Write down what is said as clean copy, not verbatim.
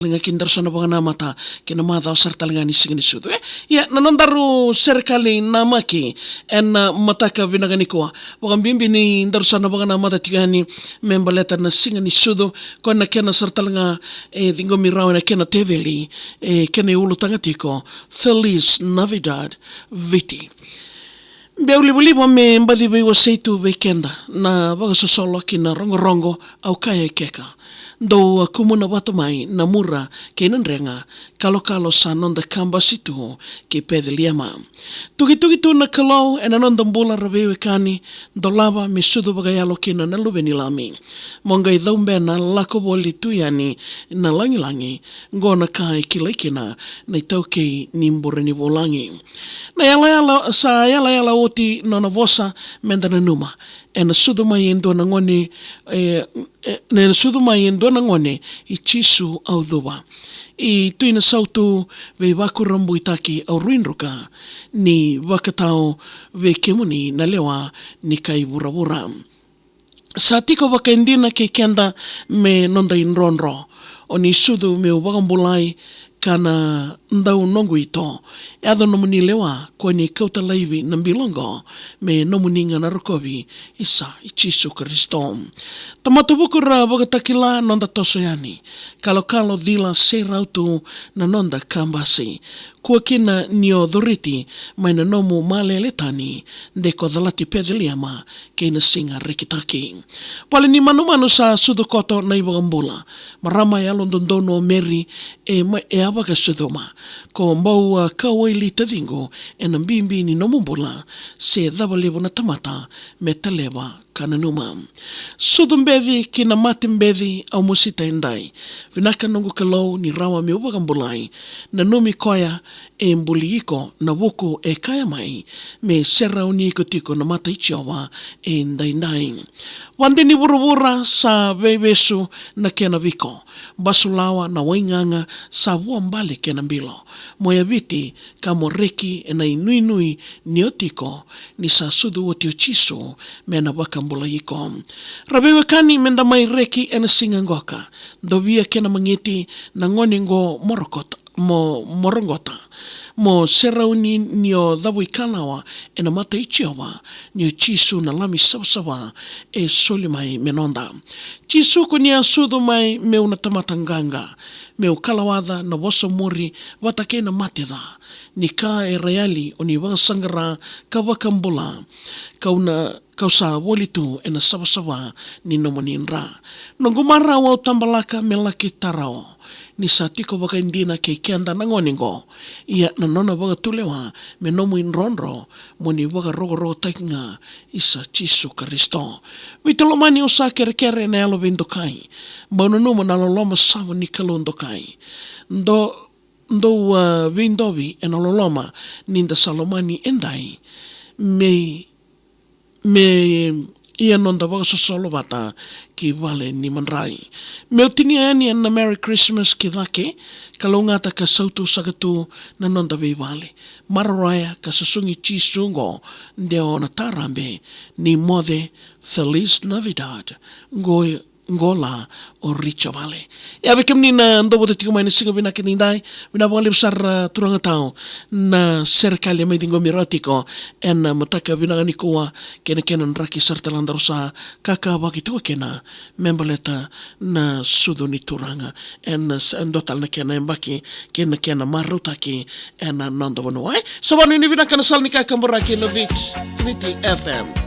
Linga kindarsana banga namata kina madha sartalinga ni sigini sudu ya nanondaru serikali namaki en mataka binagani kwa bimbi ni darsana banga namata tigani membaleta na sigini sudu kona kena sartalinga dingo mirau na kena teveli kena ulu tangatiko Feliz Navidad Viti. Beuli-libo me mbadi bewa seitu weekenda na baga sosolo kina rongo-rongo au kaya keka. Do kumuna watu mai na mura ke nanrenga kalo-kalo sa nonda kamba situ ke pedeliama. Tuki-tuki tu na kalau ena nonda mbula rabewe kani do lava me sudu bagayalo kina na luveni lami. Monga idhaumbe na lako boli tu yani na langi-langi ngona kai kilaikina na itauke ni mbura ni volangi. Na yala oti nona vosa menda na numa. Ena sudu mai endo na ngone na sudu mai endo na ngone I chisu au dhuwa. I tuina sautu ve wakurambu itaki au ruinruka ni wakatao ve kemuni na lewa ni kai wura-wura. Sa tiko wakaindina ke kenda me nonda inronro. O ni sudu me wakambulai kana ndau nongu ito. Eado nomuni lewa kwa ni kauta laivi na mbilongo me nomuni ngana rokovi isa I Chisu Kristo. Tamata bukura wakatakila nonda toso yani. Kalo dila se rautu na nonda kambasi. Kua kina nio dhuriti mai na nomu maleletani deko dhalati pedeliama keina singa rekitaki. Pale ni manu sa sudukoto na iwagambula. Marama ya londondono meri e awaga suduma. Ko mbau kawaili tadingo e na mbimbi ni nomumbula se dhawalevo na tamata me talewa kananuma. Sudumbevi kina matimbevi au musita endai. Vinaka nungu kalau ni rawa me uwagambulai na numi koya e mbuli iko na wuku e kaya mai me sera uni iko tiko na mata ichiowa e ndai. Wande ni wura sa wewesu na kena viko. Basulawa na wainganga sa wambale kena mbilo. Moya viti kamo reki e na inui ni otiko ni sa sudu o tio chisu me na wakambula iko. Rabewe kani menda mai reki e na singa ngoka. Dovia kena mangiti na ngoni ngo morongota. Mo serauni nio dhawu ikalawa e na mata ichiowa nio chisu na lami sawasawa e soli mai menonda. Chisu kunia sudu mai meu na tamata nganga. Meu kalawada na waso muri watake na mateda. Ni ka e reali o ni wangasangara ka wakambula. Kausa wolitu e na sawasawa ni nomoninra. Nongumara wau tambalaka me laki tarao. Ni sa tiko waka indina ke kianda na ngoningo. Ia na nona waka tulewa me nomu inronro mo ni waka rogo taikinga isa Chisu Kristo. Witalomani o sa kere na alo vindokai. Baunanuma na loloma sawa ni kalundokai. Ndo vindovi e na loloma ninda Salomani endai. Me ia nonda waka sosolo wata ki wale ni manrai. Meu tini ani na Merry Christmas ki dhake, kalongata ka sautu sagatu na nonda wei wale. Mararaya ka susungi chisungo ndeo na tarambe ni mode Feliz Navidad ngola o richa vale. Ya bekem ni na ndo bote tiko mai na singa bina kinindai, bina wale besar turanga tau na serikali mai dingo miratiko en mataka bina ganikoa kena nraki sartalanda rosa kaka waki tua kena membaleta na sudu ni turanga en dotal na kena embaki kena marutaki en nando wano. Sabanu ni bina kana sal ni kaka muraki no Viti FM.